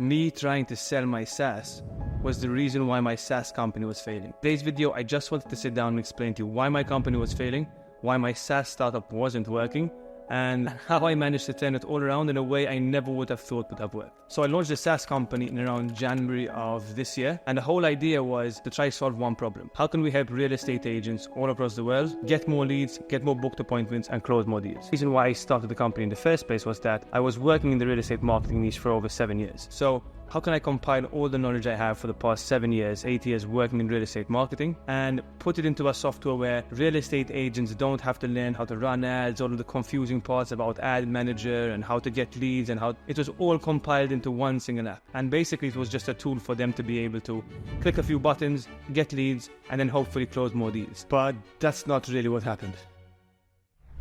Me trying to sell my SaaS was the reason why my SaaS company was failing. Today's video, I just wanted to sit down and explain to you why my company was failing, why my SaaS startup wasn't working, and how I managed to turn it all around in a way I never would have thought would have worked. So I launched a SaaS company in around January of this year, and the whole idea was to try to solve one problem. How can we help real estate agents all across the world get more leads, get more booked appointments, and close more deals? The reason why I started the company in the first place was that I was working in the real estate marketing niche for over 7 years. So how can I compile all the knowledge I have for the past 7 years, 8 years working in real estate marketing and put it into a software where real estate agents don't have to learn how to run ads, all of the confusing parts about ad manager and how to get leads and how it was all compiled into one single app. And basically it was just a tool for them to be able to click a few buttons, get leads, and then hopefully close more deals. But that's not really what happened.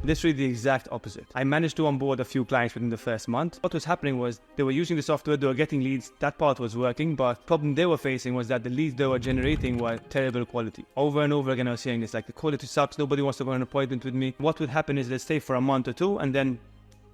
Literally the exact opposite. I managed to onboard a few clients within the first month. What was happening was they were using the software, they were getting leads, that part was working, but the problem they were facing was that the leads they were generating were terrible quality. Over and over again I was saying this, like the quality sucks, nobody wants to go on an appointment with me. What would happen is they'd stay for a month or two and then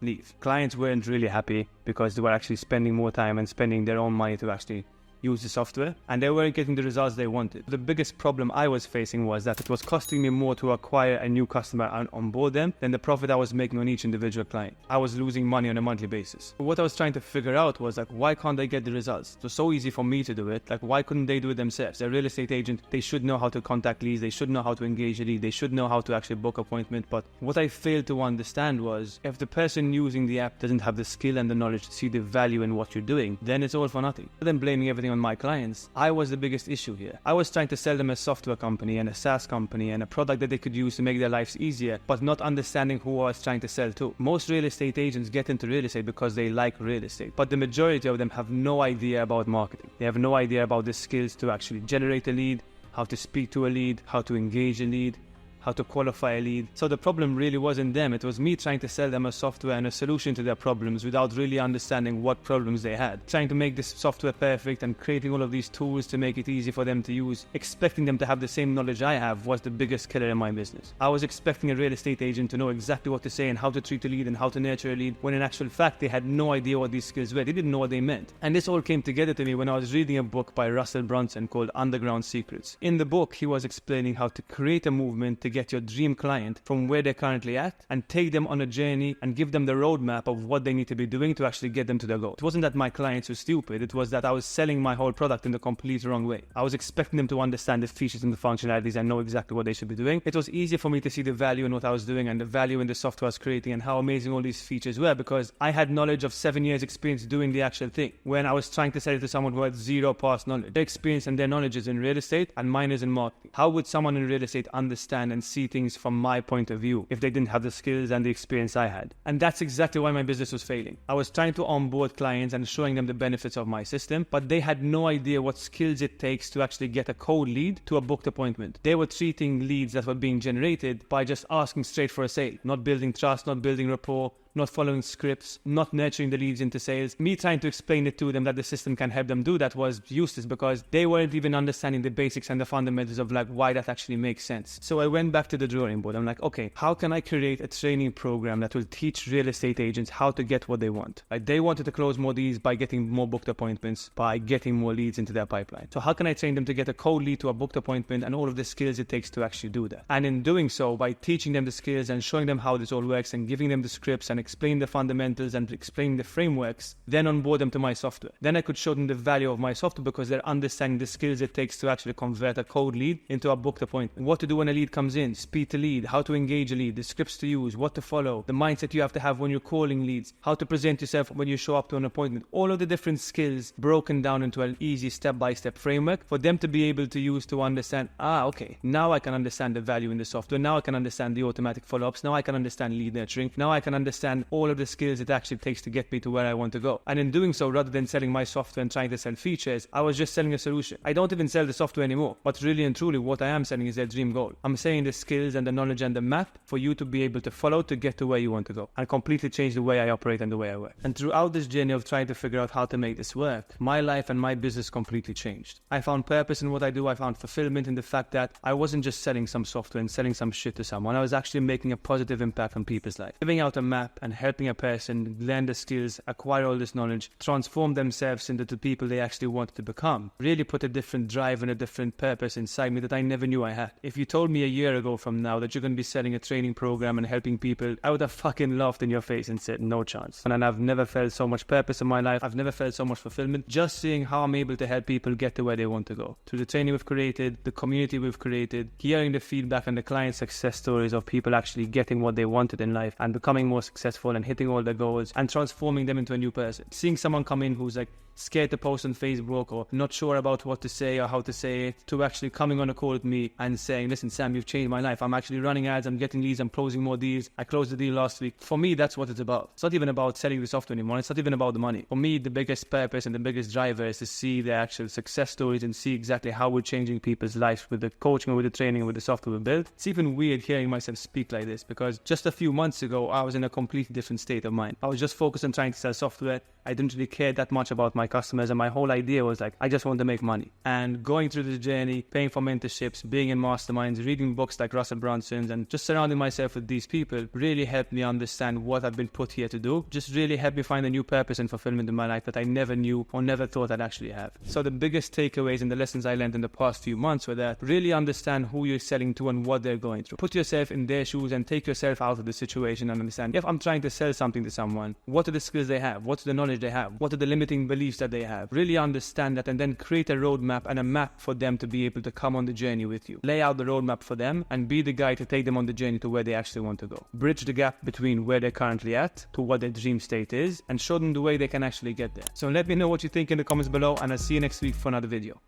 leave. Clients weren't really happy because they were actually spending more time and spending their own money to actually use the software, and they weren't getting the results they wanted. The biggest problem I was facing was that it was costing me more to acquire a new customer and onboard them than the profit I was making on each individual client. I was losing money on a monthly basis. What I was trying to figure out was like, why can't they get the results? It was so easy for me to do it. Like, why couldn't they do it themselves? They're a real estate agent. They should know how to contact leads. They should know how to engage a lead. They should know how to actually book appointment. But what I failed to understand was if the person using the app doesn't have the skill and the knowledge to see the value in what you're doing, then it's all for nothing. Rather than blaming everything on my clients, I was the biggest issue here. I was trying to sell them a software company and a SaaS company and a product that they could use to make their lives easier, but not understanding who I was trying to sell to. Most real estate agents get into real estate because they like real estate, but the majority of them have no idea about marketing. They have no idea about the skills to actually generate a lead, how to speak to a lead, how to engage a lead, how to qualify a lead. So the problem really wasn't them. It was me trying to sell them a software and a solution to their problems without really understanding what problems they had. Trying to make this software perfect and creating all of these tools to make it easy for them to use, expecting them to have the same knowledge I have was the biggest killer in my business. I was expecting a real estate agent to know exactly what to say and how to treat a lead and how to nurture a lead, when in actual fact they had no idea what these skills were. They didn't know what they meant. And this all came together to me when I was reading a book by Russell Brunson called Underground Secrets. In the book, he was explaining how to create a movement to get your dream client from where they're currently at and take them on a journey and give them the roadmap of what they need to be doing to actually get them to their goal. It wasn't that my clients were stupid, it was that I was selling my whole product in the complete wrong way. I was expecting them to understand the features and the functionalities and know exactly what they should be doing. It was easier for me to see the value in what I was doing and the value in the software I was creating and how amazing all these features were because I had knowledge of 7 years experience doing the actual thing. When I was trying to sell it to someone who had zero past knowledge, their experience and their knowledge is in real estate and mine is in marketing. How would someone in real estate understand and see things from my point of view if they didn't have the skills and the experience I had? And that's exactly why my business was failing. I was trying to onboard clients and showing them the benefits of my system, but they had no idea what skills it takes to actually get a cold lead to a booked appointment. They were treating leads that were being generated by just asking straight for a sale, not building trust, not building rapport, not following scripts, not nurturing the leads into sales. Me trying to explain it to them that the system can help them do that was useless because they weren't even understanding the basics and the fundamentals of like why that actually makes sense. So I went back to the drawing board. I'm like, okay, how can I create a training program that will teach real estate agents how to get what they want? Like they wanted to close more deals by getting more booked appointments, by getting more leads into their pipeline. So how can I train them to get a cold lead to a booked appointment and all of the skills it takes to actually do that? And in doing so, by teaching them the skills and showing them how this all works and giving them the scripts and explain the fundamentals and explain the frameworks, then onboard them to my software. Then I could show them the value of my software because they're understanding the skills it takes to actually convert a cold lead into a booked appointment. What to do when a lead comes in, speed to lead, how to engage a lead, the scripts to use, what to follow, the mindset you have to have when you're calling leads, how to present yourself when you show up to an appointment. All of the different skills broken down into an easy step-by-step framework for them to be able to use to understand, okay, now I can understand the value in the software. Now I can understand the automatic follow-ups. Now I can understand lead nurturing. Now I can understand all of the skills it actually takes to get me to where I want to go. And in doing so, rather than selling my software and trying to sell features, I was just selling a solution. I don't even sell the software anymore, but really and truly what I am selling is their dream goal. I'm saying the skills and the knowledge and the map for you to be able to follow to get to where you want to go and completely change the way I operate and the way I work. And throughout this journey of trying to figure out how to make this work, my life and my business completely changed. I found purpose in what I do. I found fulfillment in the fact that I wasn't just selling some software and selling some shit to someone. I was actually making a positive impact on people's life, giving out a map, and helping a person learn the skills, acquire all this knowledge, transform themselves into the people they actually wanted to become, really put a different drive and a different purpose inside me that I never knew I had. If you told me a year ago from now that you're going to be selling a training program and helping people, I would have fucking laughed in your face and said, no chance. And I've never felt so much purpose in my life. I've never felt so much fulfillment just seeing how I'm able to help people get to where they want to go. Through the training we've created, the community we've created, hearing the feedback and the client success stories of people actually getting what they wanted in life and becoming more successful and hitting all their goals and transforming them into a new person. Seeing someone come in who's like scared to post on Facebook or not sure about what to say or how to say it, to actually coming on a call with me and saying, listen, Sam, you've changed my life. I'm actually running ads, I'm getting leads, I'm closing more deals. I closed the deal last week. For me, that's what it's about. It's not even about selling the software anymore. It's not even about the money. For me, the biggest purpose and the biggest driver is to see the actual success stories and see exactly how we're changing people's lives with the coaching, with the training, with the software we build. It's even weird hearing myself speak like this because just a few months ago, I was in a completely different state of mind. I was just focused on trying to sell software. I didn't really care that much about my customers, and my whole idea was like, I just want to make money. And going through the journey, paying for mentorships, being in masterminds, reading books like Russell Brunson's, and just surrounding myself with these people really helped me understand what I've been put here to do. Just really helped me find a new purpose and fulfillment in my life that I never knew or never thought I'd actually have. So the biggest takeaways and the lessons I learned in the past few months were that really understand who you're selling to and what they're going through. Put yourself in their shoes and take yourself out of the situation and understand, if I'm trying to sell something to someone, what are the skills they have? What's the knowledge they have? What are the limiting beliefs that they have? Really understand that and then create a roadmap and a map for them to be able to come on the journey with you. Lay out the roadmap for them and be the guy to take them on the journey to where they actually want to go. Bridge the gap between where they're currently at to what their dream state is and show them the way they can actually get there. So let me know what you think in the comments below, and I'll see you next week for another video.